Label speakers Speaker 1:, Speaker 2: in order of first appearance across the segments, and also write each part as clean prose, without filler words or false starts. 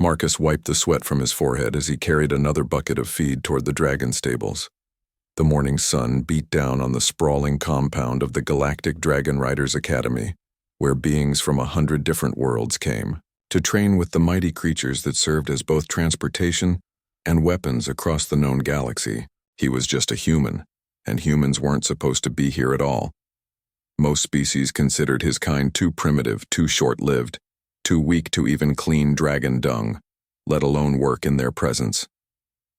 Speaker 1: Marcus wiped the sweat from his forehead as he carried another bucket of feed toward the dragon stables. The morning sun beat down on the sprawling compound of the Galactic Dragon Riders Academy, where beings from 100 different worlds came to train with the mighty creatures that served as both transportation and weapons across the known galaxy. He was just a human, and humans weren't supposed to be here at all. Most species considered his kind too primitive, too short-lived, too weak to even clean dragon dung, let alone work in their presence.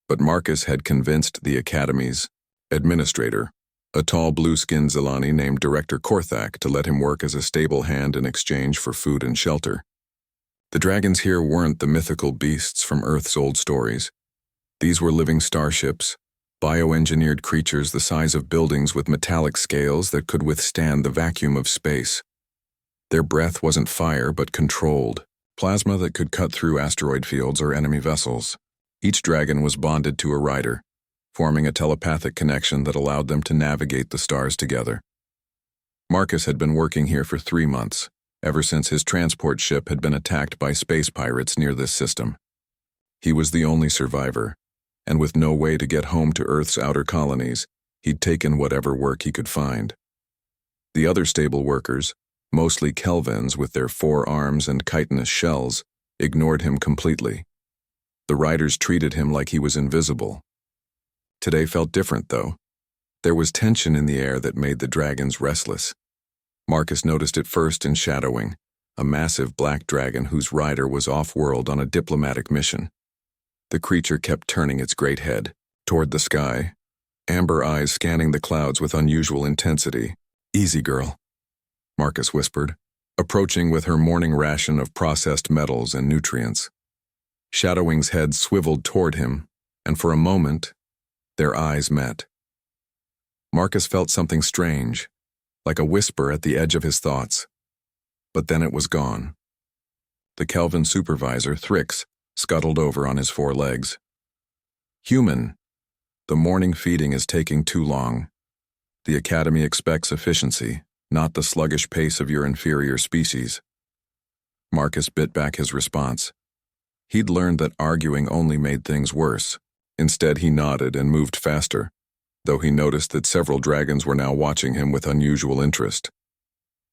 Speaker 1: But Marcus had convinced the Academy's administrator, a tall blue-skinned Zilani named Director Korthak, to let him work as a stable hand in exchange for food and shelter. The dragons here weren't the mythical beasts from Earth's old stories. These were living starships, bioengineered creatures the size of buildings with metallic scales that could withstand the vacuum of space. Their breath wasn't fire but controlled, plasma that could cut through asteroid fields or enemy vessels. Each dragon was bonded to a rider, forming a telepathic connection that allowed them to navigate the stars together. Marcus had been working here for 3 months, ever since his transport ship had been attacked by space pirates near this system. He was the only survivor, and with no way to get home to Earth's outer colonies, he'd taken whatever work he could find. The other stable workers, mostly Kelvins with their 4 arms and chitinous shells, ignored him completely. The riders treated him like he was invisible. Today felt different, though. There was tension in the air that made the dragons restless. Marcus noticed it first in Shadowing, a massive black dragon whose rider was off-world on a diplomatic mission. The creature kept turning its great head toward the sky, amber eyes scanning the clouds with unusual intensity. "Easy, girl," Marcus whispered, approaching with her morning ration of processed metals and nutrients. Shadowing's head swiveled toward him, and for a moment, their eyes met. Marcus felt something strange, like a whisper at the edge of his thoughts. But then it was gone. The Kelvin supervisor, Thrix, scuttled over on his 4 legs. "Human, the morning feeding is taking too long. The Academy expects efficiency, not the sluggish pace of your inferior species." Marcus bit back his response. He'd learned that arguing only made things worse. Instead, he nodded and moved faster, though he noticed that several dragons were now watching him with unusual interest.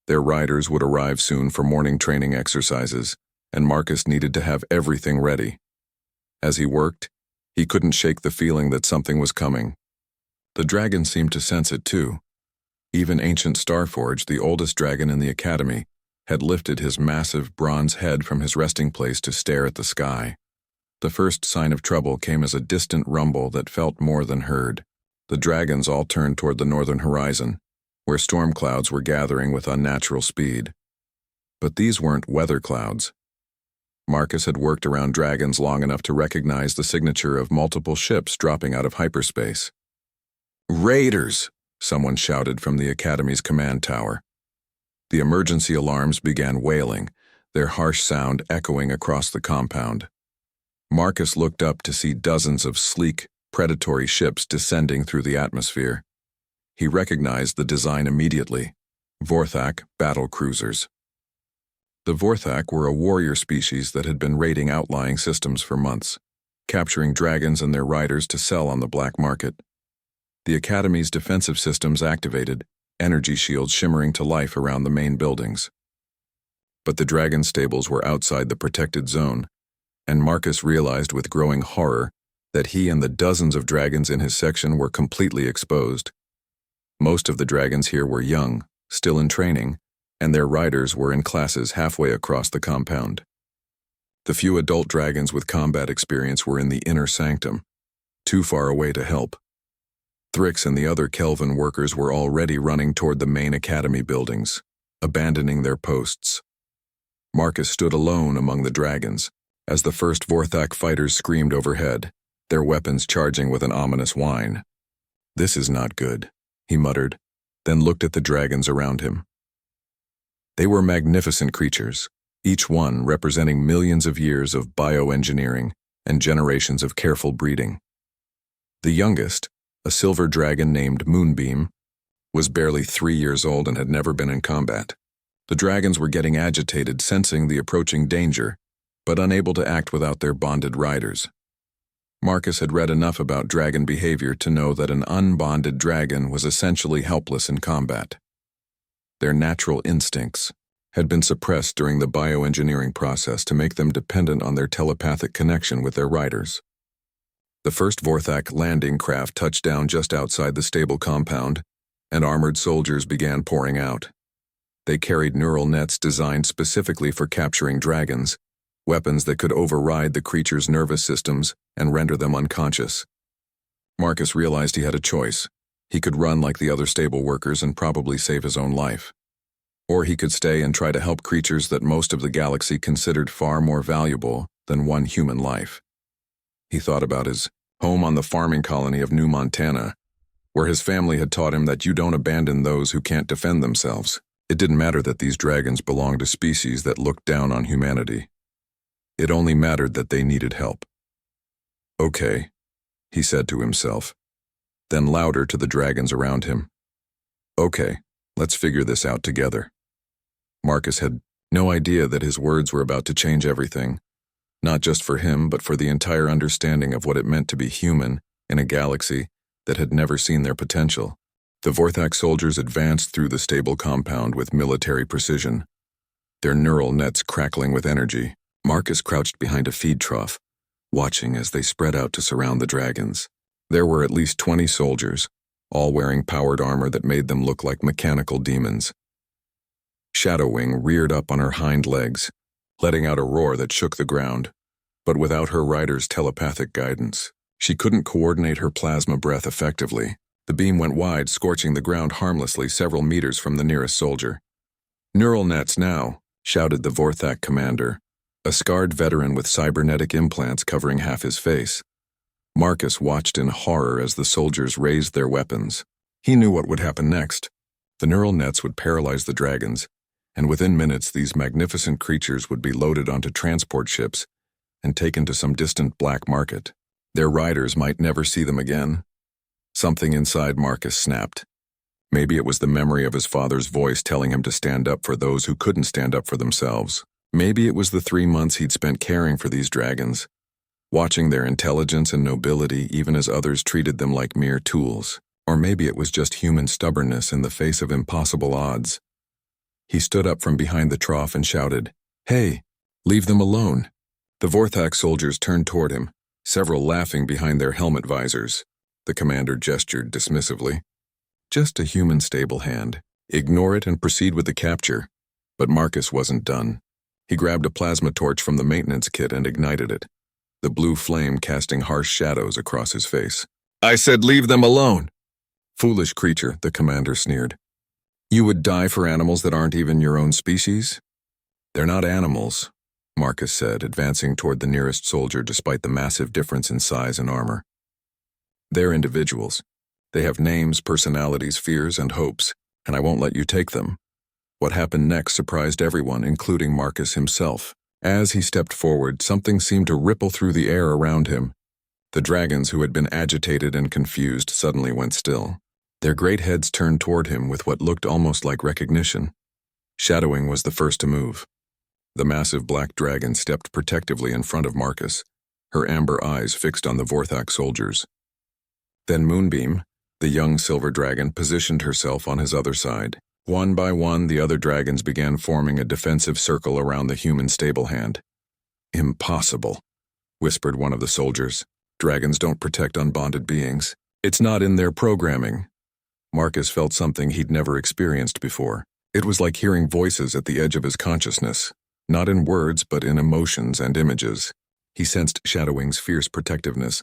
Speaker 1: Their riders would arrive soon for morning training exercises, and Marcus needed to have everything ready. As he worked, he couldn't shake the feeling that something was coming. The dragon seemed to sense it too. Even Ancient Starforge, the oldest dragon in the Academy, had lifted his massive bronze head from his resting place to stare at the sky. The first sign of trouble came as a distant rumble that felt more than heard. The dragons all turned toward the northern horizon, where storm clouds were gathering with unnatural speed. But these weren't weather clouds. Marcus had worked around dragons long enough to recognize the signature of multiple ships dropping out of hyperspace. "Raiders!" someone shouted from the Academy's command tower. The emergency alarms began wailing, their harsh sound echoing across the compound. Marcus looked up to see dozens of sleek, predatory ships descending through the atmosphere. He recognized the design immediately: Vorthak battle cruisers. The Vorthak were a warrior species that had been raiding outlying systems for months, capturing dragons and their riders to sell on the black market. The Academy's defensive systems activated, energy shields shimmering to life around the main buildings. But the dragon stables were outside the protected zone, and Marcus realized with growing horror that he and the dozens of dragons in his section were completely exposed. Most of the dragons here were young, still in training, and their riders were in classes halfway across the compound. The few adult dragons with combat experience were in the inner sanctum, too far away to help. Thrix and the other Kelvin workers were already running toward the main Academy buildings, abandoning their posts. Marcus stood alone among the dragons, as the first Vorthak fighters screamed overhead, their weapons charging with an ominous whine. "This is not good," he muttered, then looked at the dragons around him. They were magnificent creatures, each one representing millions of years of bioengineering and generations of careful breeding. The youngest, a silver dragon named Moonbeam, was barely 3 years old and had never been in combat. The dragons were getting agitated, sensing the approaching danger, but unable to act without their bonded riders. Marcus had read enough about dragon behavior to know that an unbonded dragon was essentially helpless in combat. Their natural instincts had been suppressed during the bioengineering process to make them dependent on their telepathic connection with their riders. The first Vorthak landing craft touched down just outside the stable compound, and armored soldiers began pouring out. They carried neural nets designed specifically for capturing dragons, weapons that could override the creature's nervous systems and render them unconscious. Marcus realized he had a choice. He could run like the other stable workers and probably save his own life. Or he could stay and try to help creatures that most of the galaxy considered far more valuable than one human life. He thought about his home on the farming colony of New Montana, where his family had taught him that you don't abandon those who can't defend themselves. It didn't matter that these dragons belonged to species that looked down on humanity. It only mattered that they needed help. "Okay," he said to himself, then louder to the dragons around him. "Okay, let's figure this out together." Marcus had no idea that his words were about to change everything, not just for him, but for the entire understanding of what it meant to be human in a galaxy that had never seen their potential. The Vorthak soldiers advanced through the stable compound with military precision, their neural nets crackling with energy. Marcus crouched behind a feed trough, watching as they spread out to surround the dragons. There were at least 20 soldiers, all wearing powered armor that made them look like mechanical demons. Shadowwing reared up on her hind legs, letting out a roar that shook the ground, but without her rider's telepathic guidance. She couldn't coordinate her plasma breath effectively. The beam went wide, scorching the ground harmlessly several meters from the nearest soldier. "Neural nets now," shouted the Vorthak commander, a scarred veteran with cybernetic implants covering half his face. Marcus watched in horror as the soldiers raised their weapons. He knew what would happen next. The neural nets would paralyze the dragons, and within minutes these magnificent creatures would be loaded onto transport ships and taken to some distant black market. Their riders might never see them again. Something inside Marcus snapped. Maybe it was the memory of his father's voice telling him to stand up for those who couldn't stand up for themselves. Maybe it was the 3 months he'd spent caring for these dragons, watching their intelligence and nobility even as others treated them like mere tools. Or maybe it was just human stubbornness in the face of impossible odds. He stood up from behind the trough and shouted, "Hey, leave them alone." The Vorthak soldiers turned toward him, several laughing behind their helmet visors. The commander gestured dismissively. "Just a human stable hand. Ignore it and proceed with the capture." But Marcus wasn't done. He grabbed a plasma torch from the maintenance kit and ignited it, the blue flame casting harsh shadows across his face. "I said leave them alone!" "Foolish creature," the commander sneered. "You would die for animals that aren't even your own species?" "They're not animals," Marcus said, advancing toward the nearest soldier despite the massive difference in size and armor. "They're individuals. They have names, personalities, fears, and hopes, and I won't let you take them." What happened next surprised everyone, including Marcus himself. As he stepped forward, something seemed to ripple through the air around him. The dragons, who had been agitated and confused, suddenly went still. Their great heads turned toward him with what looked almost like recognition. Shadowwing was the first to move. The massive black dragon stepped protectively in front of Marcus, her amber eyes fixed on the Vorthak soldiers. Then Moonbeam, the young silver dragon, positioned herself on his other side. One by one, the other dragons began forming a defensive circle around the human stable hand. "Impossible," whispered one of the soldiers. "Dragons don't protect unbonded beings. It's not in their programming." Marcus felt something he'd never experienced before. It was like hearing voices at the edge of his consciousness, not in words but in emotions and images. He sensed Shadowwing's fierce protectiveness,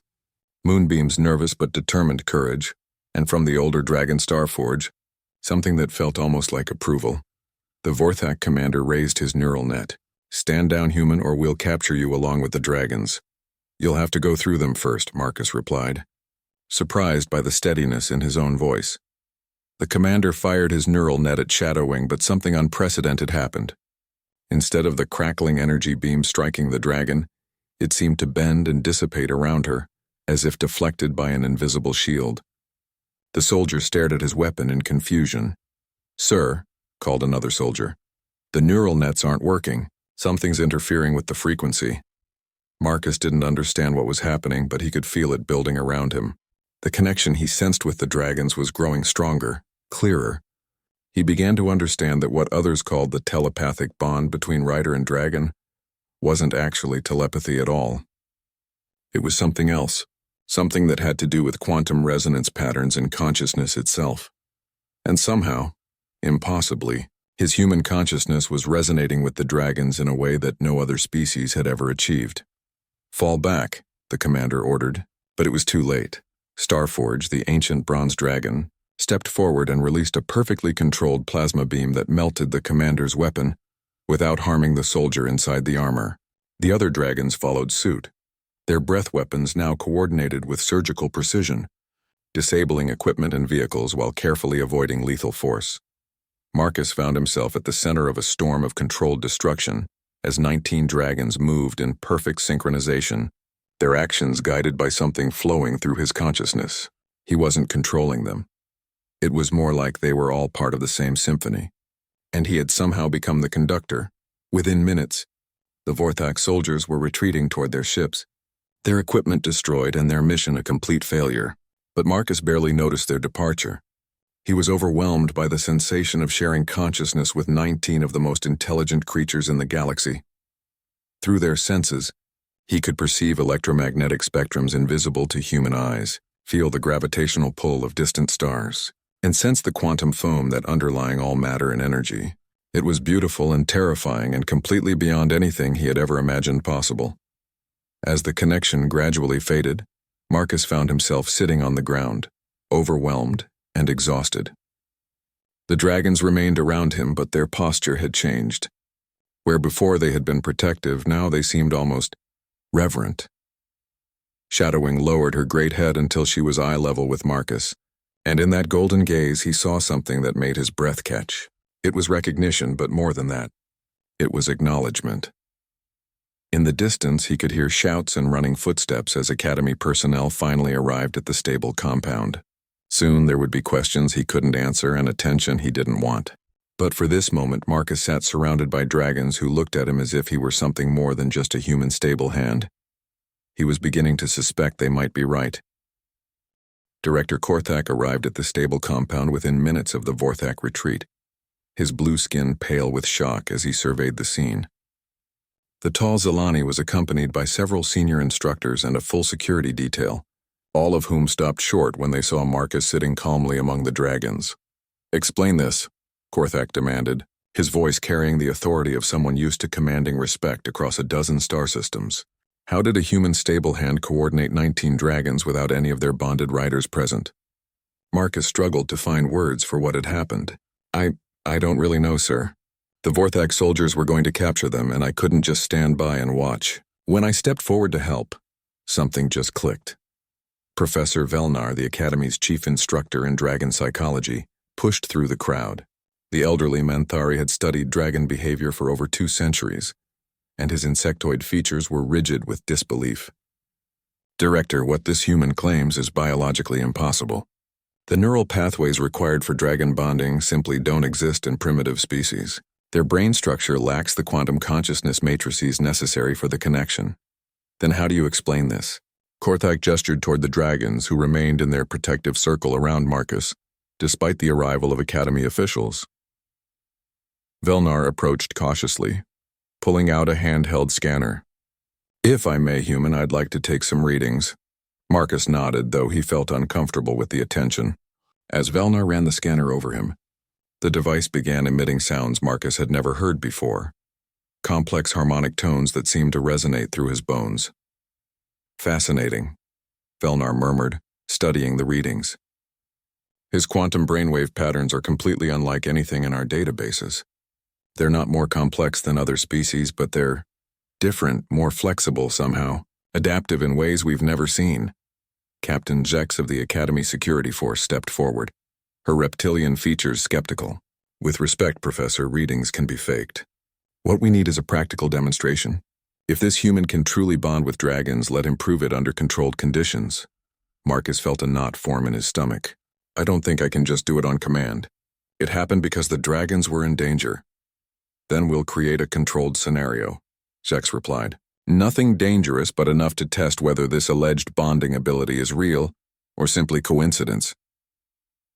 Speaker 1: Moonbeam's nervous but determined courage, and from the older dragon Starforge, something that felt almost like approval. The Vorthak commander raised his neural net. "Stand down, human, or we'll capture you along with the dragons." "You'll have to go through them first," Marcus replied, surprised by the steadiness in his own voice. The commander fired his neural net at Shadowwing, but something unprecedented happened. Instead of the crackling energy beam striking the dragon, it seemed to bend and dissipate around her, as if deflected by an invisible shield. The soldier stared at his weapon in confusion. "Sir," called another soldier, "the neural nets aren't working." Something's interfering with the frequency. Marcus didn't understand what was happening, but he could feel it building around him. The connection he sensed with the dragons was growing stronger, clearer. He began to understand that what others called the telepathic bond between rider and dragon wasn't actually telepathy at all. It was something else, something that had to do with quantum resonance patterns in consciousness itself. And somehow, impossibly, his human consciousness was resonating with the dragons in a way that no other species had ever achieved. "Fall back," the commander ordered, but it was too late. Starforge, the ancient bronze dragon, stepped forward and released a perfectly controlled plasma beam that melted the commander's weapon without harming the soldier inside the armor. The other dragons followed suit, their breath weapons now coordinated with surgical precision, disabling equipment and vehicles while carefully avoiding lethal force. Marcus found himself at the center of a storm of controlled destruction as 19 dragons moved in perfect synchronization, their actions guided by something flowing through his consciousness. He wasn't controlling them. It was more like they were all part of the same symphony, and he had somehow become the conductor. Within minutes, the Vorthak soldiers were retreating toward their ships, their equipment destroyed and their mission a complete failure. But Marcus barely noticed their departure. He was overwhelmed by the sensation of sharing consciousness with 19 of the most intelligent creatures in the galaxy. Through their senses, he could perceive electromagnetic spectrums invisible to human eyes, feel the gravitational pull of distant stars, and sense the quantum foam that underlying all matter and energy. It was beautiful and terrifying and completely beyond anything he had ever imagined possible. As the connection gradually faded, Marcus found himself sitting on the ground, overwhelmed and exhausted. The dragons remained around him, but their posture had changed. Where before they had been protective, now they seemed almost reverent. Shadowing lowered her great head until she was eye level with Marcus, and in that golden gaze he saw something that made his breath catch. It was recognition, but more than that. It was acknowledgement. In the distance, he could hear shouts and running footsteps as Academy personnel finally arrived at the stable compound. Soon there would be questions he couldn't answer and attention he didn't want. But for this moment, Marcus sat surrounded by dragons who looked at him as if he were something more than just a human stable hand. He was beginning to suspect they might be right. Director Korthak arrived at the stable compound within minutes of the Vorthak retreat, his blue skin pale with shock as he surveyed the scene. The tall Zelani was accompanied by several senior instructors and a full security detail, all of whom stopped short when they saw Marcus sitting calmly among the dragons. "Explain this," Korthak demanded, his voice carrying the authority of someone used to commanding respect across a dozen star systems. How did a human stable hand coordinate 19 dragons without any of their bonded riders present? Marcus struggled to find words for what had happened. I don't really know, sir. The Vorthak soldiers were going to capture them, and I couldn't just stand by and watch. When I stepped forward to help, something just clicked. Professor Velnar, the Academy's chief instructor in dragon psychology, pushed through the crowd. The elderly Manthari had studied dragon behavior for over 2 centuries, and his insectoid features were rigid with disbelief. "Director, what this human claims is biologically impossible. The neural pathways required for dragon bonding simply don't exist in primitive species. Their brain structure lacks the quantum consciousness matrices necessary for the connection." "Then how do you explain this?" Korthak gestured toward the dragons who remained in their protective circle around Marcus, despite the arrival of Academy officials. Velnar approached cautiously, pulling out a handheld scanner. "If I may, human, I'd like to take some readings." Marcus nodded, though he felt uncomfortable with the attention. As Velnar ran the scanner over him, the device began emitting sounds Marcus had never heard before, complex harmonic tones that seemed to resonate through his bones. "Fascinating," Velnar murmured, studying the readings. "His quantum brainwave patterns are completely unlike anything in our databases. They're not more complex than other species, but they're different, more flexible somehow, adaptive in ways we've never seen." Captain Zex of the Academy Security Force stepped forward, her reptilian features skeptical. "With respect, Professor, readings can be faked. What we need is a practical demonstration. If this human can truly bond with dragons, let him prove it under controlled conditions." Marcus felt a knot form in his stomach. "I don't think I can just do it on command. It happened because the dragons were in danger." Then we'll create a controlled scenario, Zex replied. Nothing dangerous, but enough to test whether this alleged bonding ability is real or simply coincidence.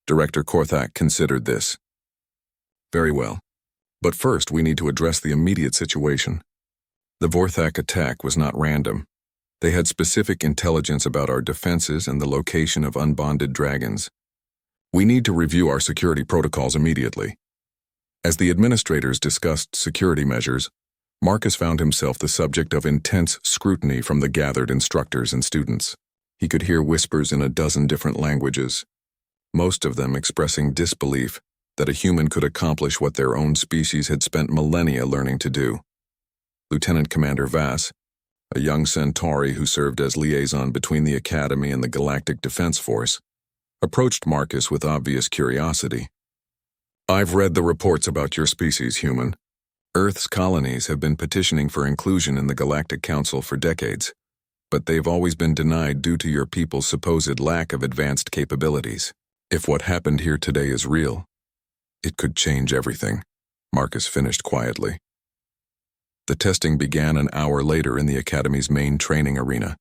Speaker 1: Director Korthak considered this. Very well. But first, we need to address the immediate situation. The Vorthak attack was not random. They had specific intelligence about our defenses and the location of unbonded dragons. We need to review our security protocols immediately. As the administrators discussed security measures, Marcus found himself the subject of intense scrutiny from the gathered instructors and students. He could hear whispers in a dozen different languages, most of them expressing disbelief that a human could accomplish what their own species had spent millennia learning to do. Lieutenant Commander Vass, a young Centauri who served as liaison between the Academy and the Galactic Defense Force, approached Marcus with obvious curiosity. I've read the reports about your species, human. Earth's colonies have been petitioning for inclusion in the Galactic Council for decades, but they've always been denied due to your people's supposed lack of advanced capabilities. If what happened here today is real, it could change everything, Marcus finished quietly. The testing began an hour later in the Academy's main training arena.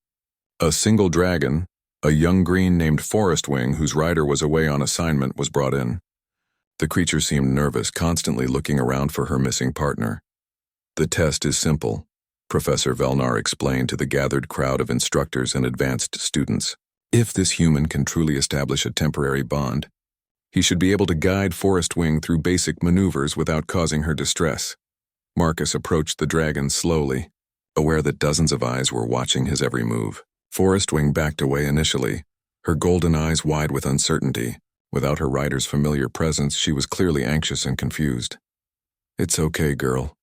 Speaker 1: A single dragon, a young green named Forest Wing whose rider was away on assignment, was brought in. The creature seemed nervous, constantly looking around for her missing partner. The test is simple, Professor Velnar explained to the gathered crowd of instructors and advanced students. If this human can truly establish a temporary bond, he should be able to guide Forest Wing through basic maneuvers without causing her distress. Marcus approached the dragon slowly, aware that dozens of eyes were watching his every move. Forest Wing backed away initially, her golden eyes wide with uncertainty. Without her rider's familiar presence, she was clearly anxious and confused. It's okay, girl,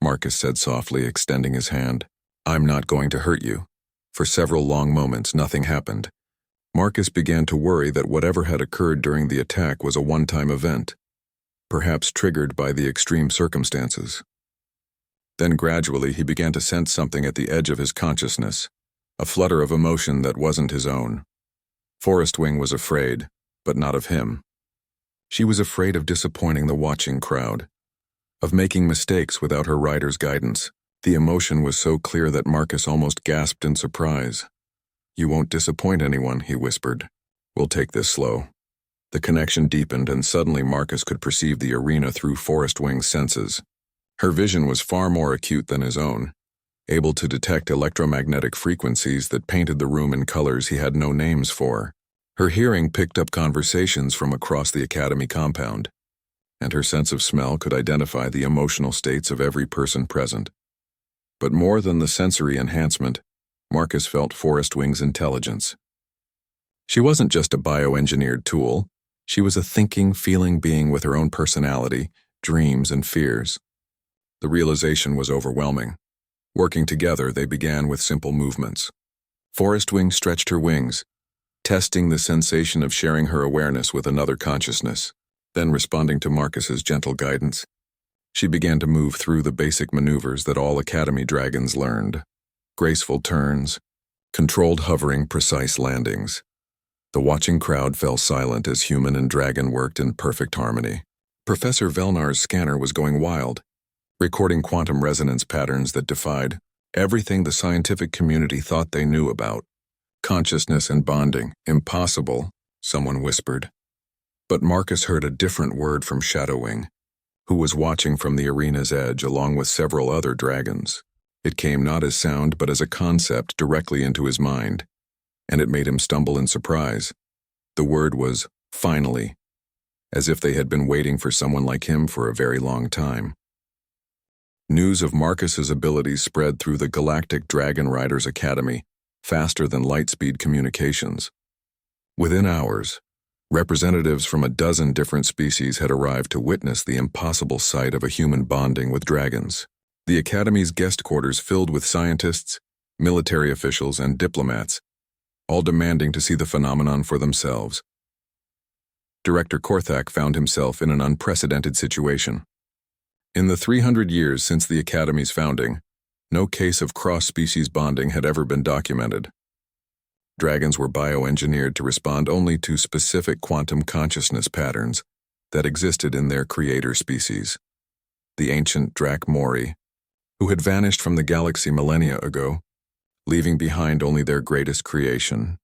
Speaker 1: Marcus said softly, extending his hand. I'm not going to hurt you. For several long moments, nothing happened. Marcus began to worry that whatever had occurred during the attack was a one-time event, perhaps triggered by the extreme circumstances. Then gradually he began to sense something at the edge of his consciousness, a flutter of emotion that wasn't his own. Forest Wing was afraid, but not of him. She was afraid of disappointing the watching crowd, of making mistakes without her rider's guidance. The emotion was so clear that Marcus almost gasped in surprise. You won't disappoint anyone, he whispered. We'll take this slow. The connection deepened, and suddenly Marcus could perceive the arena through Forest Wing's senses. Her vision was far more acute than his own, able to detect electromagnetic frequencies that painted the room in colors he had no names for. Her hearing picked up conversations from across the Academy compound, and her sense of smell could identify the emotional states of every person present. But more than the sensory enhancement, Marcus felt Forest Wing's intelligence. She wasn't just a bioengineered tool. She was a thinking, feeling being with her own personality, dreams, and fears. The realization was overwhelming. Working together, they began with simple movements. Forest Wing stretched her wings, testing the sensation of sharing her awareness with another consciousness, then responding to Marcus's gentle guidance. She began to move through the basic maneuvers that all Academy dragons learned. Graceful turns, controlled hovering, precise landings. The watching crowd fell silent as human and dragon worked in perfect harmony. Professor Velnar's scanner was going wild, recording quantum resonance patterns that defied everything the scientific community thought they knew about. Consciousness and bonding, impossible, someone whispered. But Marcus heard a different word from Shadowwing, who was watching from the arena's edge along with several other dragons. It came not as sound but as a concept directly into his mind, and it made him stumble in surprise. The word was, finally, as if they had been waiting for someone like him for a very long time. News of Marcus's abilities spread through the Galactic Dragon Riders Academy faster than light-speed communications. Within hours, representatives from a dozen different species had arrived to witness the impossible sight of a human bonding with dragons. The Academy's guest quarters filled with scientists, military officials, and diplomats, all demanding to see the phenomenon for themselves. Director Korthak found himself in an unprecedented situation. In the 300 years since the Academy's founding, no case of cross-species bonding had ever been documented. Dragons were bioengineered to respond only to specific quantum consciousness patterns that existed in their creator species. the ancient Drac Mori, who had vanished from the galaxy millennia ago, leaving behind only their greatest creation.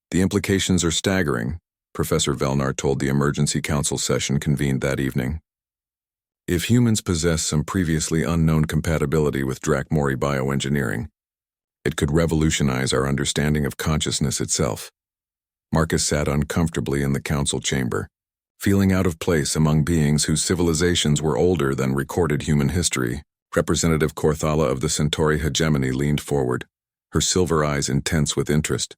Speaker 1: The implications are staggering, Professor Velnar told the Emergency Council session convened that evening. If humans possess some previously unknown compatibility with Drac Mori bioengineering, it could revolutionize our understanding of consciousness itself. Marcus sat uncomfortably in the council chamber, feeling out of place among beings whose civilizations were older than recorded human history. Representative Corthala of the Centauri hegemony leaned forward, her silver eyes intense with interest.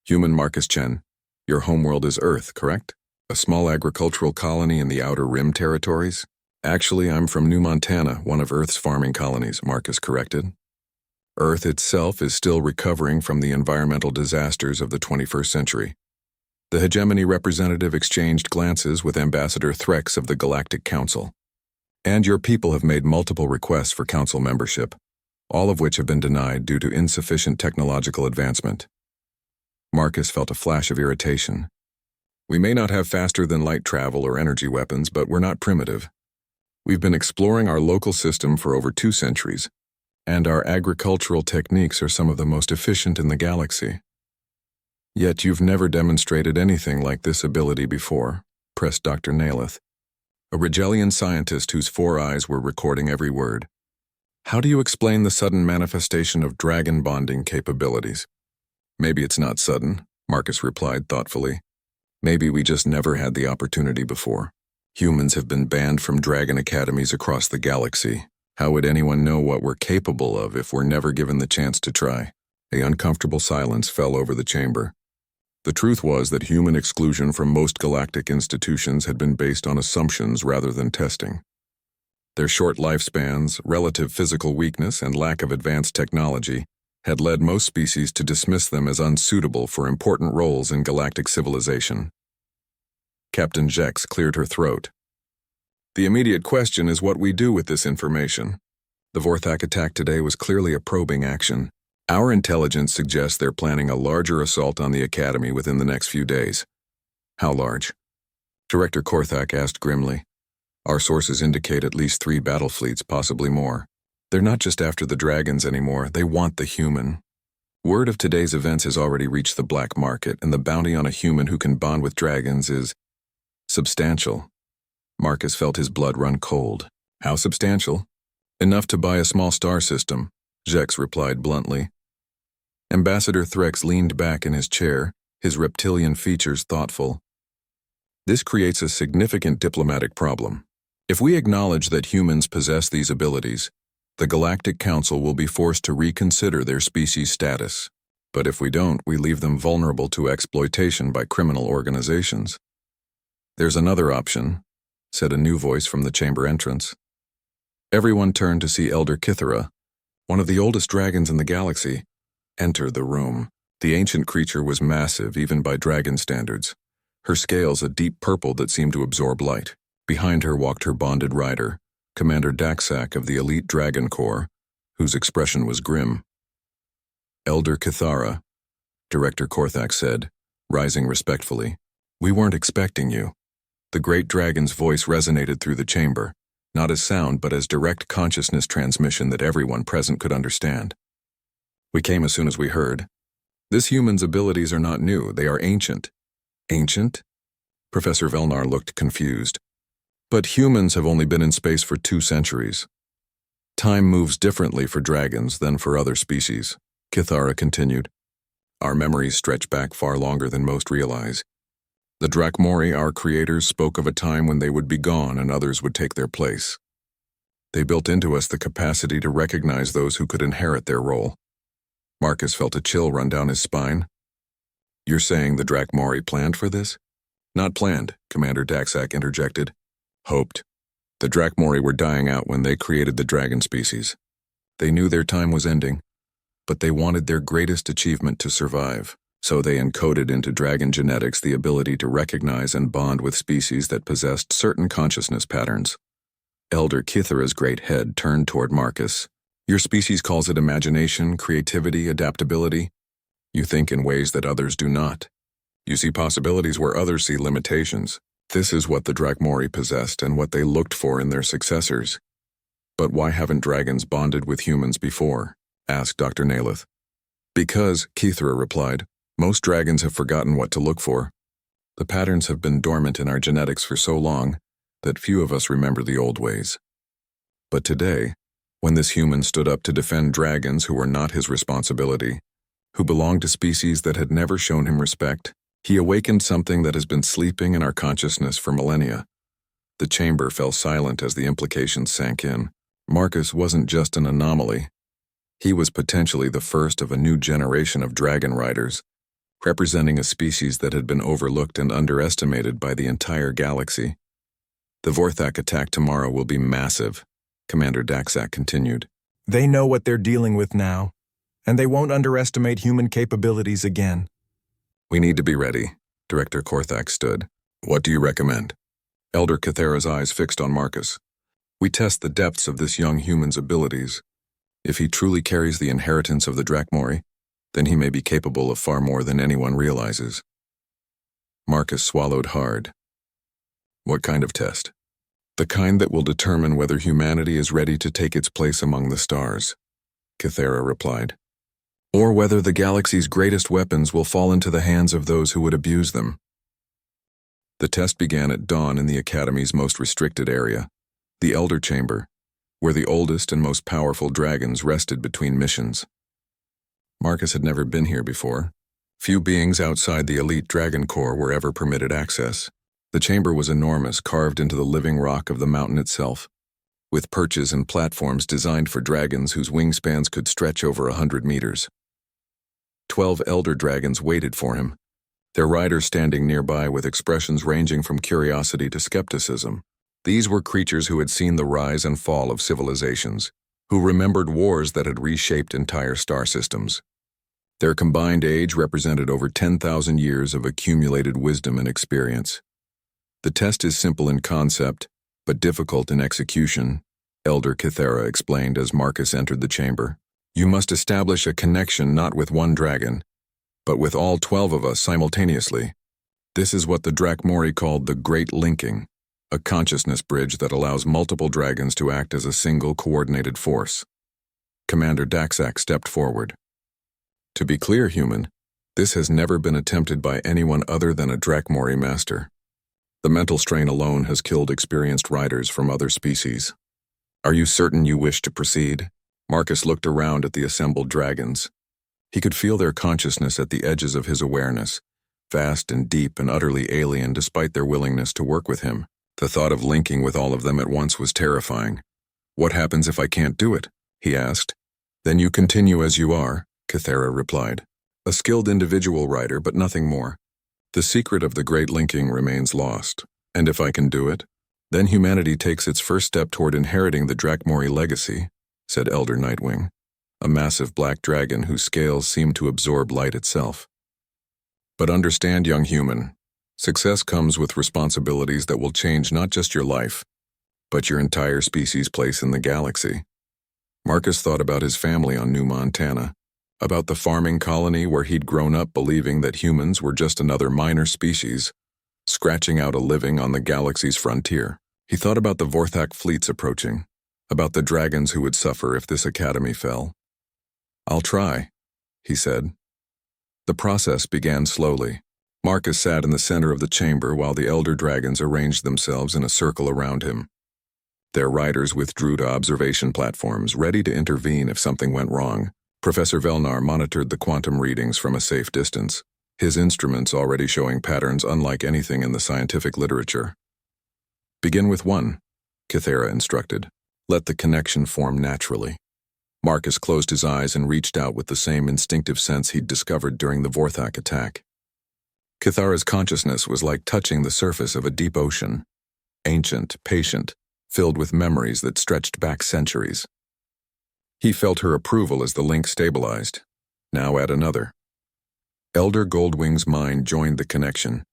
Speaker 1: Human Marcus Chen, your homeworld is Earth, correct? A small agricultural colony in the Outer Rim territories? Actually, I'm from New Montana, one of Earth's farming colonies, Marcus corrected. Earth itself is still recovering from the environmental disasters of the 21st century. The hegemony representative exchanged glances with Ambassador Threx of the Galactic Council. And your people have made multiple requests for council membership, all of which have been denied due to insufficient technological advancement. Marcus felt a flash of irritation. We may not have faster-than-light travel or energy weapons, but we're not primitive. We've been exploring our local system for over 2 centuries, and our agricultural techniques are some of the most efficient in the galaxy. Yet you've never demonstrated anything like this ability before, pressed Dr. Naileth, a Rigelian scientist whose 4 eyes were recording every word. How do you explain the sudden manifestation of dragon bonding capabilities? Maybe it's not sudden, Marcus replied thoughtfully. Maybe we just never had the opportunity before. Humans have been banned from dragon academies across the galaxy. How would anyone know what we're capable of if we're never given the chance to try? An uncomfortable silence fell over the chamber. The truth was that human exclusion from most galactic institutions had been based on assumptions rather than testing. Their short lifespans, relative physical weakness, and lack of advanced technology had led most species to dismiss them as unsuitable for important roles in galactic civilization. Captain Jex cleared her throat. The immediate question is what we do with this information. The Vorthak attack today was clearly a probing action. Our intelligence suggests they're planning a larger assault on the Academy within the next few days. How large? Director Korthak asked grimly. Our sources indicate at least 3 battle fleets, possibly more. They're not just after the dragons anymore, they want the human. Word of today's events has already reached the black market, and the bounty on a human who can bond with dragons is substantial. Marcus felt his blood run cold. How substantial? Enough to buy a small star system, Jex replied bluntly. Ambassador Threx leaned back in his chair, his reptilian features thoughtful. This creates a significant diplomatic problem. If we acknowledge that humans possess these abilities, the Galactic Council will be forced to reconsider their species status. But if we don't, we leave them vulnerable to exploitation by criminal organizations. There's another option, said a new voice from the chamber entrance. Everyone turned to see Elder Kithara, one of the oldest dragons in the galaxy, enter the room. The ancient creature was massive, even by dragon standards. Her scales a deep purple that seemed to absorb light. Behind her walked her bonded rider, Commander Daxak of the Elite Dragon Corps, whose expression was grim. Elder Kithara, Director Korthak said, rising respectfully. We weren't expecting you. The great dragon's voice resonated through the chamber, not as sound but as direct consciousness transmission that everyone present could understand. We came as soon as we heard. This human's abilities are not new, they are ancient. Ancient? Professor Velnar looked confused. But humans have only been in space for 2 centuries. Time moves differently for dragons than for other species, Kithara continued. Our memories stretch back far longer than most realize. The Dracmori, our creators, spoke of a time when they would be gone and others would take their place. They built into us the capacity to recognize those who could inherit their role. Marcus felt a chill run down his spine. You're saying the Dracmori planned for this? Not planned, Commander Daxak interjected. Hoped. The Dracmori were dying out when they created the dragon species. They knew their time was ending, but they wanted their greatest achievement to survive. So they encoded into dragon genetics the ability to recognize and bond with species that possessed certain consciousness patterns. Elder Kithara's great head turned toward Marcus. Your species calls it imagination, creativity, adaptability. You think in ways that others do not. You see possibilities where others see limitations. This is what the Drakmori possessed and what they looked for in their successors. But why haven't dragons bonded with humans before? Asked Dr. Nalith. Because, Kithra replied, most dragons have forgotten what to look for. The patterns have been dormant in our genetics for so long that few of us remember the old ways. But today, when this human stood up to defend dragons who were not his responsibility, who belonged to species that had never shown him respect, he awakened something that has been sleeping in our consciousness for millennia. The chamber fell silent as the implications sank in. Marcus wasn't just an anomaly. He was potentially the first of a new generation of dragon riders, representing a species that had been overlooked and underestimated by the entire galaxy. The Vorthak attack tomorrow will be massive, Commander Daxak continued.
Speaker 2: They know what they're dealing with now, and they won't underestimate human capabilities again.
Speaker 1: We need to be ready, Director Korthak stood. What do you recommend? Elder Kithera's eyes fixed on Marcus. We test the depths of this young human's abilities. If he truly carries the inheritance of the Drakmori, then he may be capable of far more than anyone realizes. Marcus swallowed hard. What kind of test? The kind that will determine whether humanity is ready to take its place among the stars, Kithera replied. Or whether the galaxy's greatest weapons will fall into the hands of those who would abuse them. The test began at dawn in the Academy's most restricted area, the Elder Chamber, where the oldest and most powerful dragons rested between missions. Marcus had never been here before. Few beings outside the elite Dragon Corps were ever permitted access. The chamber was enormous, carved into the living rock of the mountain itself, with perches and platforms designed for dragons whose wingspans could stretch over 100 meters. 12 elder dragons waited for him, their riders standing nearby with expressions ranging from curiosity to skepticism. These were creatures who had seen the rise and fall of civilizations, who remembered wars that had reshaped entire star systems. Their combined age represented over 10,000 years of accumulated wisdom and experience. The test is simple in concept, but difficult in execution, Elder Kithera explained as Marcus entered the chamber. You must establish a connection not with one dragon, but with all 12 of us simultaneously. This is what the Drakmori called the Great Linking, a consciousness bridge that allows multiple dragons to act as a single coordinated force. Commander Daxak stepped forward. To be clear, human, this has never been attempted by anyone other than a Drakmori master. The mental strain alone has killed experienced riders from other species. Are you certain you wish to proceed? Marcus looked around at the assembled dragons. He could feel their consciousness at the edges of his awareness, vast and deep and utterly alien despite their willingness to work with him. The thought of linking with all of them at once was terrifying. What happens if I can't do it? He asked. Then you continue as you are, Kithera replied. A skilled individual rider, but nothing more. The secret of the Great Linking remains lost, and if I can do it, then humanity takes its first step toward inheriting the Drakmori legacy, said Elder Nightwing, a massive black dragon whose scales seemed to absorb light itself. But understand, young human, success comes with responsibilities that will change not just your life, but your entire species' place in the galaxy. Marcus thought about his family on New Montana, about the farming colony where he'd grown up believing that humans were just another minor species, scratching out a living on the galaxy's frontier. He thought about the Vorthak fleets approaching, about the dragons who would suffer if this academy fell. I'll try, he said. The process began slowly. Marcus sat in the center of the chamber while the elder dragons arranged themselves in a circle around him. Their riders withdrew to observation platforms, ready to intervene if something went wrong. Professor Velnar monitored the quantum readings from a safe distance, his instruments already showing patterns unlike anything in the scientific literature. Begin with 1, Kithera instructed. Let the connection form naturally. Marcus closed his eyes and reached out with the same instinctive sense he'd discovered during the Vorthak attack. Kithara's consciousness was like touching the surface of a deep ocean, ancient, patient, filled with memories that stretched back centuries. He felt her approval as the link stabilized. Now add another. Elder Goldwing's mind joined the connection,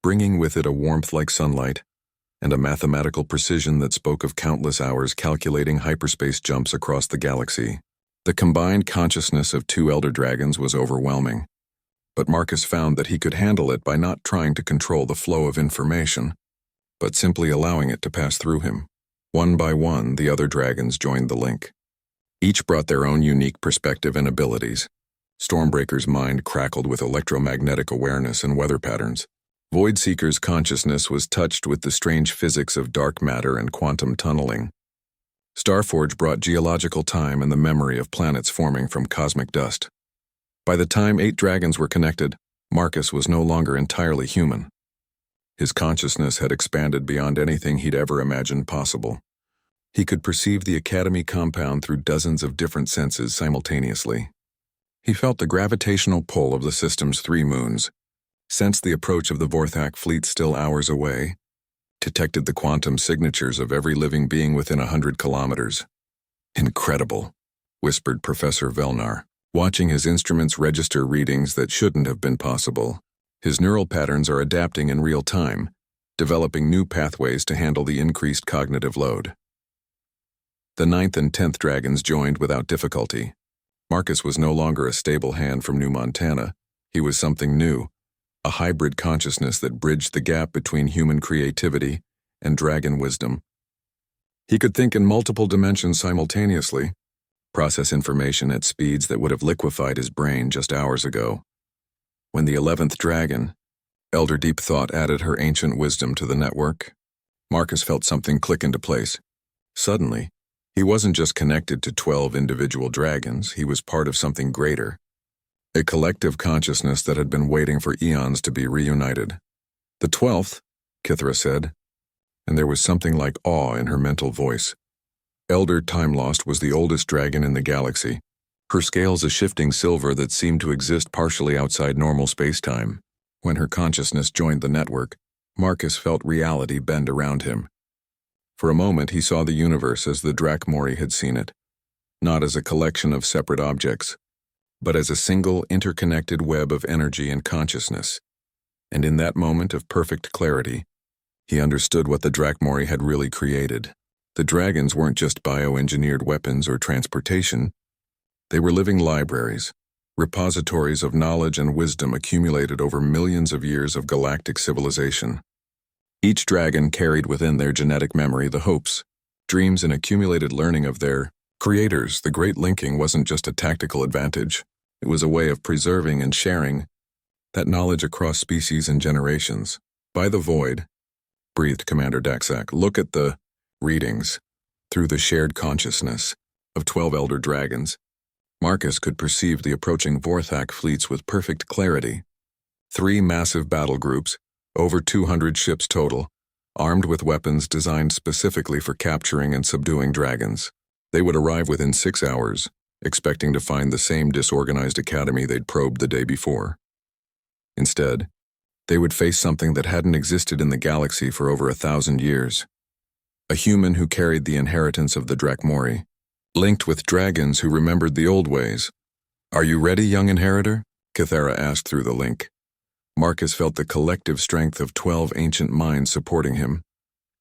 Speaker 1: bringing with it a warmth like sunlight and a mathematical precision that spoke of countless hours calculating hyperspace jumps across the galaxy. The combined consciousness of 2 elder dragons was overwhelming, but Marcus found that he could handle it by not trying to control the flow of information. but simply allowing it to pass through him. One by one, the other dragons joined the link. Each brought their own unique perspective and abilities. Stormbreaker's mind crackled with electromagnetic awareness and weather patterns. Voidseeker's consciousness was touched with the strange physics of dark matter and quantum tunneling. Starforge brought geological time and the memory of planets forming from cosmic dust. By the time 8 dragons were connected, Marcus was no longer entirely human. His consciousness had expanded beyond anything he'd ever imagined possible. He could perceive the Academy compound through dozens of different senses simultaneously. He felt the gravitational pull of the system's 3 moons, sensed the approach of the Vorthak fleet still hours away, detected the quantum signatures of every living being within 100 kilometers. Incredible, whispered Professor Velnar, watching his instruments register readings that shouldn't have been possible. His neural patterns are adapting in real time, developing new pathways to handle the increased cognitive load. The 9th and 10th dragons joined without difficulty. Marcus was no longer a stable hand from New Montana. He was something new, a hybrid consciousness that bridged the gap between human creativity and dragon wisdom. He could think in multiple dimensions simultaneously, process information at speeds that would have liquefied his brain just hours ago. When the 11th dragon, Elder Deep Thought, added her ancient wisdom to the network, Marcus felt something click into place. Suddenly, he wasn't just connected to 12 individual dragons, he was part of something greater. A collective consciousness that had been waiting for eons to be reunited. The 12th, Kithra said, and there was something like awe in her mental voice. Elder Timelost was the oldest dragon in the galaxy, her scales a shifting silver that seemed to exist partially outside normal space-time. When her consciousness joined the network, Marcus felt reality bend around him. For a moment he saw the universe as the Drakmori had seen it, not as a collection of separate objects, but as a single interconnected web of energy and consciousness. And in that moment of perfect clarity, he understood what the Drakmori had really created. The dragons weren't just bioengineered weapons or transportation. They were living libraries, repositories of knowledge and wisdom accumulated over millions of years of galactic civilization. Each dragon carried within their genetic memory the hopes, dreams, and accumulated learning of their creators. The Great Linking wasn't just a tactical advantage. It was a way of preserving and sharing that knowledge across species and generations. By the void, breathed Commander Daxak, look at the readings. Through the shared consciousness of 12 elder dragons, Marcus could perceive the approaching Vorthak fleets with perfect clarity. 3 massive battle groups, over 200 ships total, armed with weapons designed specifically for capturing and subduing dragons. They would arrive within 6 hours, expecting to find the same disorganized academy they'd probed the day before. Instead, they would face something that hadn't existed in the galaxy for over 1,000 years. A human who carried the inheritance of the Drakmori, linked with dragons who remembered the old ways. Are you ready, young inheritor? Kithara asked through the link. Marcus felt the collective strength of 12 ancient minds supporting him,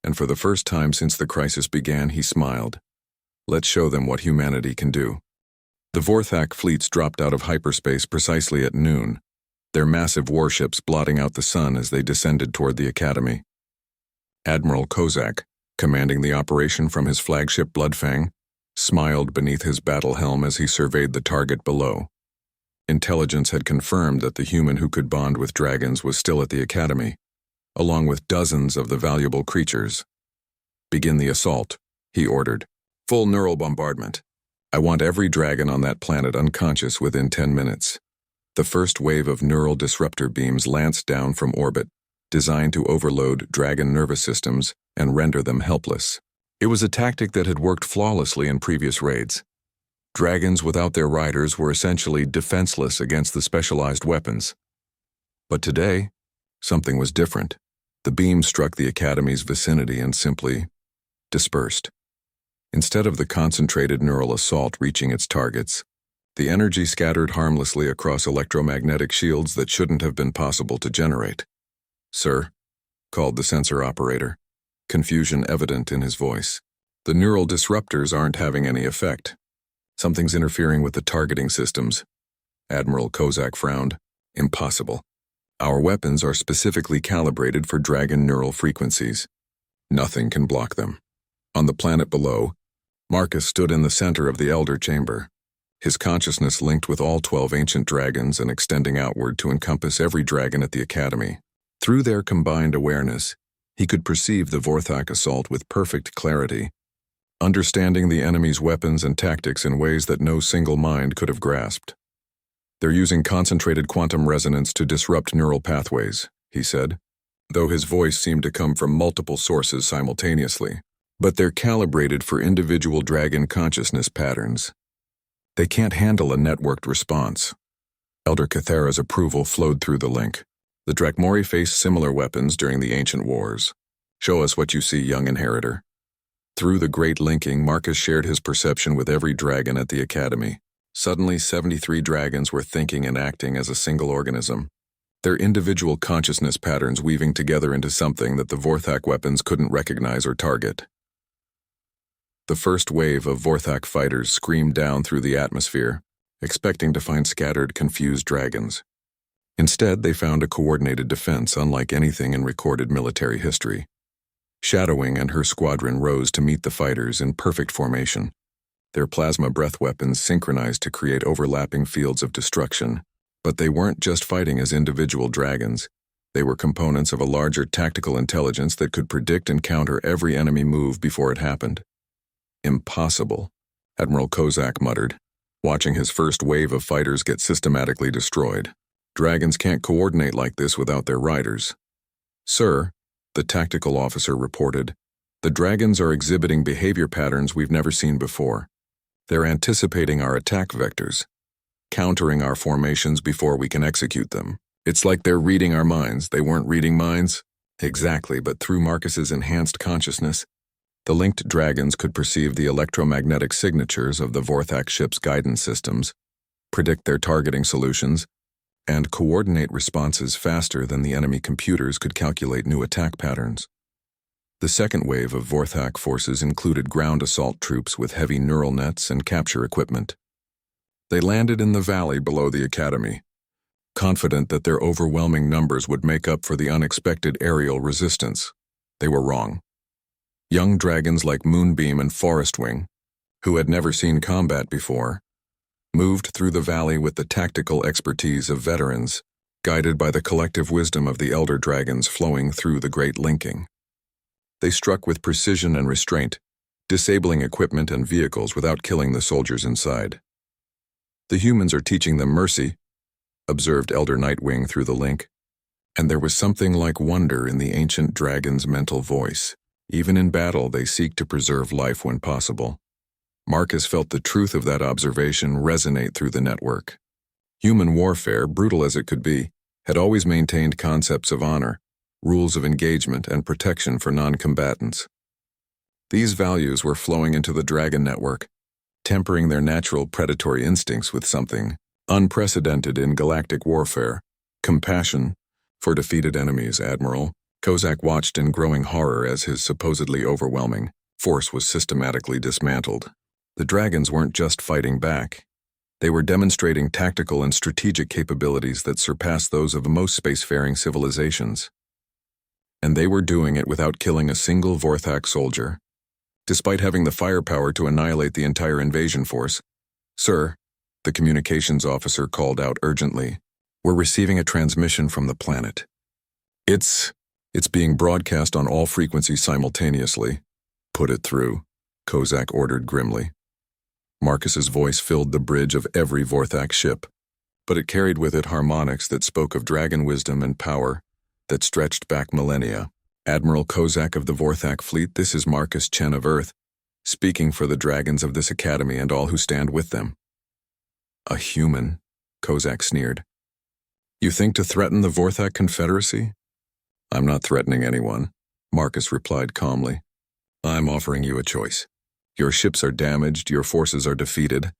Speaker 1: and for the first time since the crisis began, he smiled. Let's show them what humanity can do. The Vorthak fleets dropped out of hyperspace precisely at noon, their massive warships blotting out the sun as they descended toward the Academy. Admiral Kozak, commanding the operation from his flagship Bloodfang, smiled beneath his battle helm as he surveyed the target below. Intelligence had confirmed that the human who could bond with dragons was still at the Academy, along with dozens of the valuable creatures. Begin the assault, he ordered. Full neural bombardment. I want every dragon on that planet unconscious within 10 minutes. The first wave of neural disruptor beams lanced down from orbit, designed to overload dragon nervous systems and render them helpless. It was a tactic that had worked flawlessly in previous raids. Dragons without their riders were essentially defenseless against the specialized weapons. But today, something was different. The beam struck the Academy's vicinity and simply dispersed. Instead of the concentrated neural assault reaching its targets, the energy scattered harmlessly across electromagnetic shields that shouldn't have been possible to generate. Sir, called the sensor operator, confusion evident in his voice. The neural disruptors aren't having any effect. Something's interfering with the targeting systems. Admiral Kozak frowned. Impossible. Our weapons are specifically calibrated for dragon neural frequencies. Nothing can block them. On the planet below, Marcus stood in the center of the Elder Chamber, his consciousness linked with all 12 ancient dragons and extending outward to encompass every dragon at the Academy. Through their combined awareness, he could perceive the Vorthak assault with perfect clarity, understanding the enemy's weapons and tactics in ways that no single mind could have grasped. "They're using concentrated quantum resonance to disrupt neural pathways," he said, though his voice seemed to come from multiple sources simultaneously. "But they're calibrated for individual dragon consciousness patterns. They can't handle a networked response." Elder Cathera's approval flowed through the link. "The Drakmori faced similar weapons during the ancient wars. Show us what you see, young inheritor." Through the great linking, Marcus shared his perception with every dragon at the Academy. Suddenly, 73 dragons were thinking and acting as a single organism, their individual consciousness patterns weaving together into something that the Vorthak weapons couldn't recognize or target. The first wave of Vorthak fighters screamed down through the atmosphere, expecting to find scattered, confused dragons. Instead, they found a coordinated defense unlike anything in recorded military history. Shadowing and her squadron rose to meet the fighters in perfect formation, their plasma breath weapons synchronized to create overlapping fields of destruction. But they weren't just fighting as individual dragons. They were components of a larger tactical intelligence that could predict and counter every enemy move before it happened. "Impossible," Admiral Kozak muttered, watching his first wave of fighters get systematically destroyed. "Dragons can't coordinate like this without their riders." "Sir," the tactical officer reported, "the dragons are exhibiting behavior patterns we've never seen before. They're anticipating our attack vectors, countering our formations before we can execute them. It's like they're reading our minds. They weren't reading minds." "Exactly, but through Marcus's enhanced consciousness, the linked dragons could perceive the electromagnetic signatures of the Vorthak ship's guidance systems, predict their targeting solutions, and coordinate responses faster than the enemy computers could calculate new attack patterns." The second wave of Vorthak forces included ground assault troops with heavy neural nets and capture equipment. They landed in the valley below the Academy, confident that their overwhelming numbers would make up for the unexpected aerial resistance. They were wrong. Young dragons like Moonbeam and Forestwing, who had never seen combat before, moved through the valley with the tactical expertise of veterans, guided by the collective wisdom of the elder dragons flowing through the great linking. They struck with precision and restraint, disabling equipment and vehicles without killing the soldiers inside. "The humans are teaching them mercy," observed Elder Nightwing through the link, and there was something like wonder in the ancient dragon's mental voice. Even in battle, they seek to preserve life when possible. Marcus felt the truth of that observation resonate through the network. Human warfare, brutal as it could be, had always maintained concepts of honor, rules of engagement, and protection for non-combatants. These values were flowing into the dragon network, tempering their natural predatory instincts with something unprecedented in galactic warfare: compassion for defeated enemies. Admiral Kozak watched in growing horror as his supposedly overwhelming force was systematically dismantled. The dragons weren't just fighting back. They were demonstrating tactical and strategic capabilities that surpassed those of most spacefaring civilizations. And they were doing it without killing a single Vorthak soldier, despite having the firepower to annihilate the entire invasion force. "Sir," the communications officer called out urgently, "we're receiving a transmission from the planet. It's being broadcast on all frequencies simultaneously." "Put it through," Kozak ordered grimly. Marcus's voice filled the bridge of every Vorthak ship, but it carried with it harmonics that spoke of dragon wisdom and power that stretched back millennia. "Admiral Kozak of the Vorthak fleet, this is Marcus Chen of Earth, speaking for the dragons of this academy and all who stand with them." "A human," Kozak sneered. "You think to threaten the Vorthak Confederacy?" "I'm not threatening anyone," Marcus replied calmly. "I'm offering you a choice. Your ships are damaged, your forces are defeated,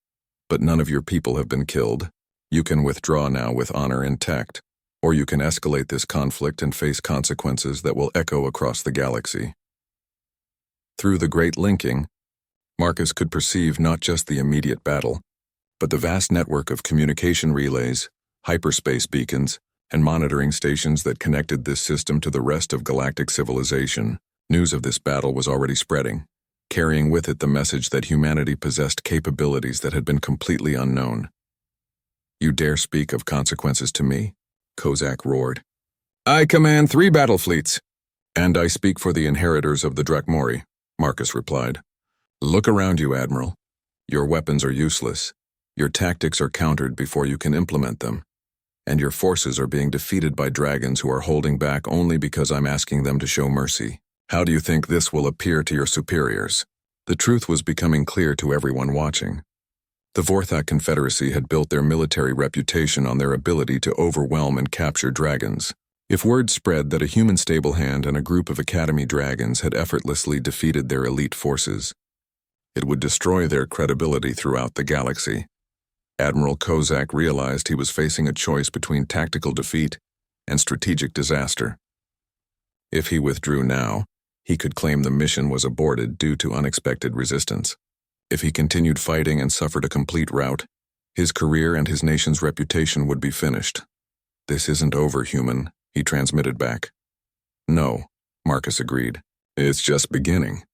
Speaker 1: but none of your people have been killed. You can withdraw now with honor intact, or you can escalate this conflict and face consequences that will echo across the galaxy." Through the great linking, Marcus could perceive not just the immediate battle, but the vast network of communication relays, hyperspace beacons, and monitoring stations that connected this system to the rest of galactic civilization. News of this battle was already spreading, carrying with it the message that humanity possessed capabilities that had been completely unknown. "You dare speak of consequences to me?" Kozak roared. "I command 3 battle fleets." "And I speak for the inheritors of the Drakmori," Marcus replied. "Look around you, Admiral. Your weapons are useless. Your tactics are countered before you can implement them. And your forces are being defeated by dragons who are holding back only because I'm asking them to show mercy. How do you think this will appear to your superiors?" The truth was becoming clear to everyone watching. The Vorthak Confederacy had built their military reputation on their ability to overwhelm and capture dragons. If word spread that a human stable hand and a group of Academy dragons had effortlessly defeated their elite forces, it would destroy their credibility throughout the galaxy. Admiral Kozak realized he was facing a choice between tactical defeat and strategic disaster. If he withdrew now, he could claim the mission was aborted due to unexpected resistance. If he continued fighting and suffered a complete rout, his career and his nation's reputation would be finished. "This isn't over, human," he transmitted back. "No," Marcus agreed. "It's just beginning."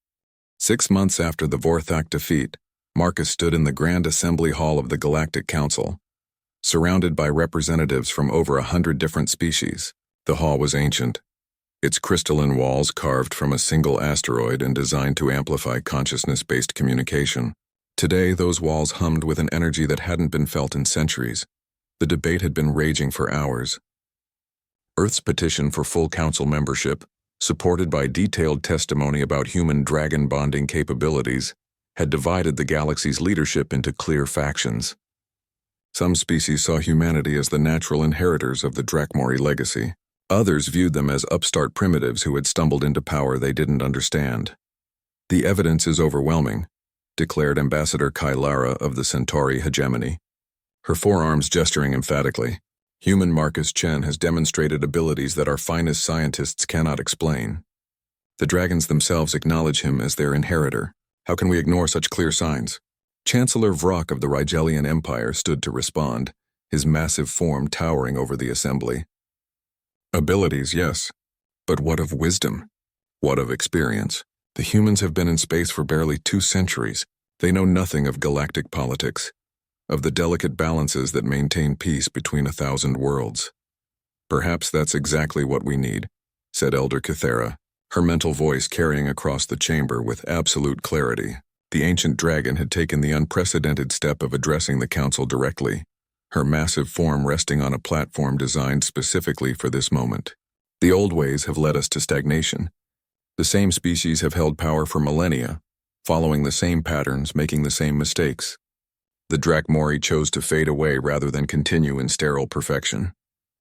Speaker 1: 6 months after the Vorthak defeat, Marcus stood in the Grand Assembly Hall of the Galactic Council, surrounded by representatives from over 100 different species. The hall was ancient, its crystalline walls carved from a single asteroid and designed to amplify consciousness-based communication. Today, those walls hummed with an energy that hadn't been felt in centuries. The debate had been raging for hours. Earth's petition for full council membership, supported by detailed testimony about human-dragon bonding capabilities, had divided the galaxy's leadership into clear factions. Some species saw humanity as the natural inheritors of the Drakmori legacy. Others viewed them as upstart primitives who had stumbled into power they didn't understand. "The evidence is overwhelming," declared Ambassador Kylara of the Centauri hegemony, her forearms gesturing emphatically. "Human Marcus Chen has demonstrated abilities that our finest scientists cannot explain. The dragons themselves acknowledge him as their inheritor. How can we ignore such clear signs?" Chancellor Vrock of the Rigelian Empire stood to respond, his massive form towering over the assembly. "Abilities, yes. But what of wisdom? What of experience? The humans have been in space for barely 2 centuries. They know nothing of galactic politics, of the delicate balances that maintain peace between 1,000 worlds." "Perhaps that's exactly what we need," said Elder Kythera, her mental voice carrying across the chamber with absolute clarity. The ancient dragon had taken the unprecedented step of addressing the council directly, her massive form resting on a platform designed specifically for this moment. "The old ways have led us to stagnation. The same species have held power for millennia, following the same patterns, making the same mistakes. The Drakmori chose to fade away rather than continue in sterile perfection.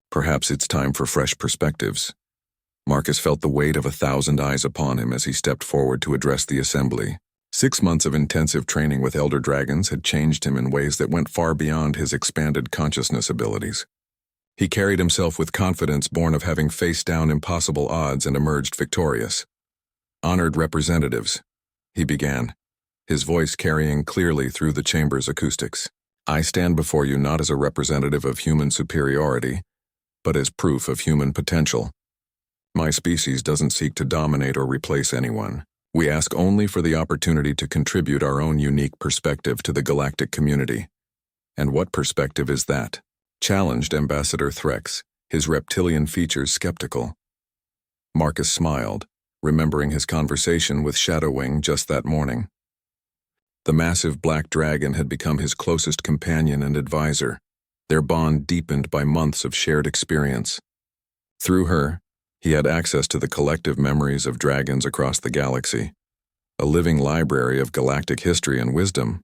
Speaker 1: Perhaps it's time for fresh perspectives." Marcus felt the weight of 1,000 eyes upon him as he stepped forward to address the assembly. 6 months of intensive training with elder dragons had changed him in ways that went far beyond his expanded consciousness abilities. He carried himself with confidence born of having faced down impossible odds and emerged victorious. "Honored representatives," he began, his voice carrying clearly through the chamber's acoustics. "I stand before you not as a representative of human superiority, but as proof of human potential. My species doesn't seek to dominate or replace anyone. We ask only for the opportunity to contribute our own unique perspective to the galactic community." "And what perspective is that?" challenged Ambassador Threx, his reptilian features skeptical. Marcus smiled, remembering his conversation with Shadowwing just that morning. The massive black dragon had become his closest companion and advisor, their bond deepened by months of shared experience. Through her, he had access to the collective memories of dragons across the galaxy, a living library of galactic history and wisdom.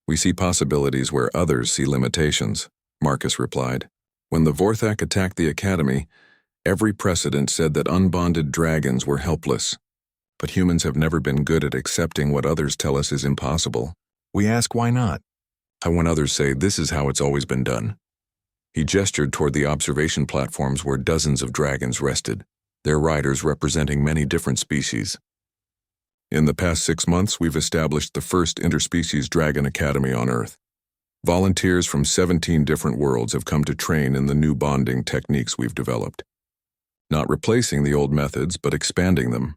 Speaker 1: "We see possibilities where others see limitations," Marcus replied. "When the Vorthak attacked the Academy, every precedent said that unbonded dragons were helpless. But humans have never been good at accepting what others tell us is impossible. We ask why not? When others say this is how it's always been done." He gestured toward the observation platforms where dozens of dragons rested, their riders representing many different species. "In the past 6 months, we've established the first interspecies dragon academy on Earth. Volunteers from 17 different worlds have come to train in the new bonding techniques we've developed. Not replacing the old methods, but expanding them.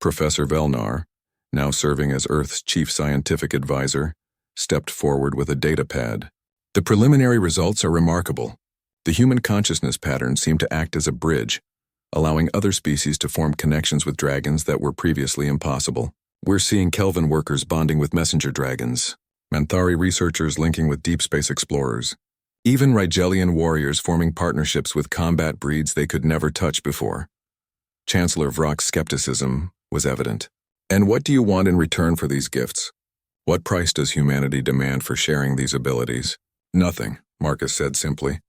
Speaker 1: Professor Velnar, now serving as Earth's chief scientific advisor, stepped forward with a data pad. The preliminary results are remarkable. The human consciousness patterns seem to act as a bridge, allowing other species to form connections with dragons that were previously impossible. We're seeing Kelvin workers bonding with messenger dragons, Manthari researchers linking with deep space explorers, even Rigelian warriors forming partnerships with combat breeds they could never touch before. Chancellor Vrock's skepticism was evident. And what do you want in return for these gifts? What price does humanity demand for sharing these abilities? Nothing, Marcus said simply.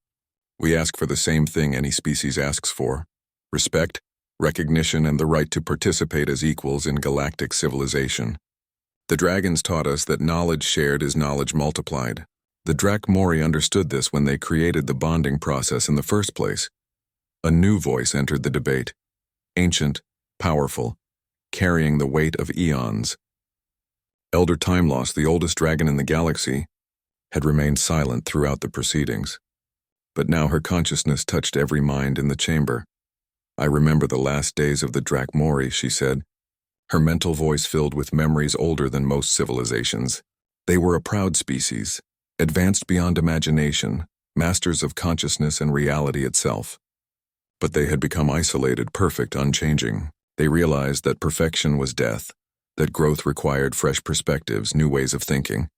Speaker 1: We ask for the same thing any species asks for: respect, recognition, and the right to participate as equals in galactic civilization. The dragons taught us that knowledge shared is knowledge multiplied. The Drakmori understood this when they created the bonding process in the first place. A new voice entered the debate, ancient, powerful, carrying the weight of eons. Elder Timeloss, the oldest dragon in the galaxy, had remained silent throughout the proceedings. But now her consciousness touched every mind in the chamber. I remember the last days of the Drakmori, she said, her mental voice filled with memories older than most civilizations. They were a proud species, advanced beyond imagination, masters of consciousness and reality itself. But they had become isolated, perfect, unchanging. They realized that perfection was death, that growth required fresh perspectives, new ways of thinking.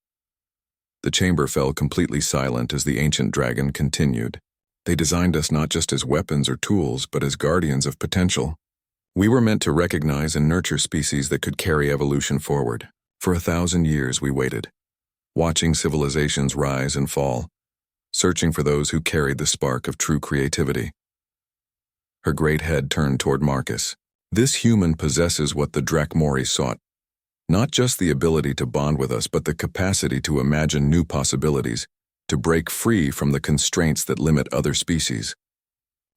Speaker 1: The chamber fell completely silent as the ancient dragon continued. They designed us not just as weapons or tools, but as guardians of potential. We were meant to recognize and nurture species that could carry evolution forward. For 1,000 years we waited, watching civilizations rise and fall, searching for those who carried the spark of true creativity. Her great head turned toward Marcus. This human possesses what the Drakmori sought. Not just the ability to bond with us, but the capacity to imagine new possibilities, to break free from the constraints that limit other species.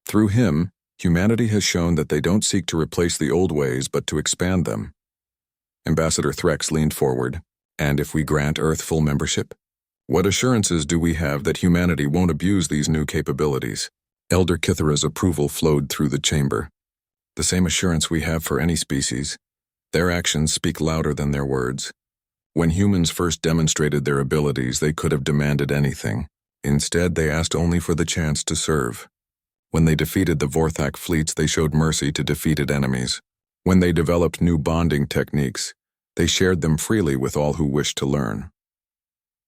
Speaker 1: Through him, humanity has shown that they don't seek to replace the old ways, but to expand them. Ambassador Threx leaned forward. And if we grant Earth full membership? What assurances do we have that humanity won't abuse these new capabilities? Elder Kithara's approval flowed through the chamber. The same assurance we have for any species. Their actions speak louder than their words. When humans first demonstrated their abilities, they could have demanded anything. Instead, they asked only for the chance to serve. When they defeated the Vorthak fleets, they showed mercy to defeated enemies. When they developed new bonding techniques, they shared them freely with all who wished to learn.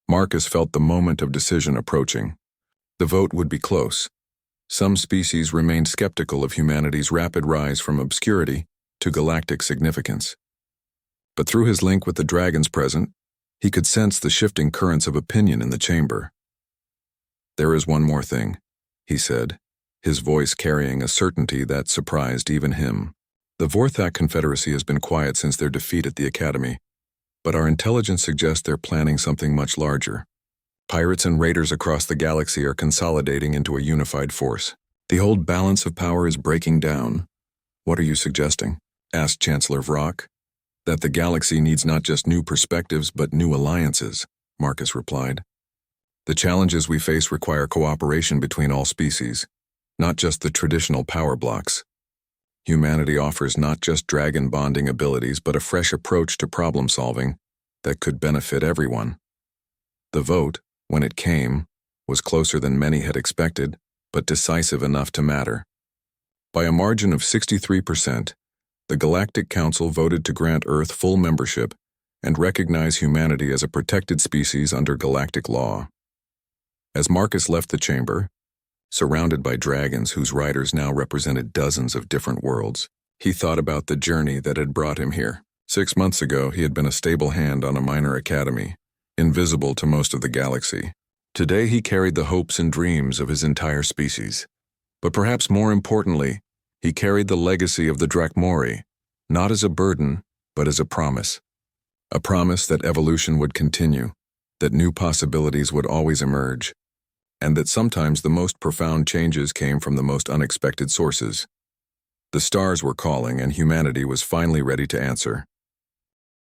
Speaker 1: Marcus felt the moment of decision approaching. The vote would be close. Some species remained skeptical of humanity's rapid rise from obscurity to galactic significance. But through his link with the dragons present, he could sense the shifting currents of opinion in the chamber. There is one more thing, he said, his voice carrying a certainty that surprised even him. The Vorthak Confederacy has been quiet since their defeat at the Academy, but our intelligence suggests they're planning something much larger. Pirates and raiders across the galaxy are consolidating into a unified force. The old balance of power is breaking down. What are you suggesting? Asked Chancellor Vrock. That the galaxy needs not just new perspectives, but new alliances, Marcus replied. The challenges we face require cooperation between all species, not just the traditional power blocks. Humanity offers not just dragon bonding abilities, but a fresh approach to problem solving that could benefit everyone. The vote, when it came, was closer than many had expected, but decisive enough to matter. By a margin of 63%, the Galactic Council voted to grant Earth full membership and recognize humanity as a protected species under galactic law. As Marcus left the chamber, surrounded by dragons whose riders now represented dozens of different worlds, he thought about the journey that had brought him here. 6 months ago, he had been a stable hand on a minor academy, invisible to most of the galaxy. Today, he carried the hopes and dreams of his entire species. But perhaps more importantly, he carried the legacy of the Drakmori, not as a burden, but as a promise. A promise that evolution would continue, that new possibilities would always emerge, and that sometimes the most profound changes came from the most unexpected sources. The stars were calling, and humanity was finally ready to answer.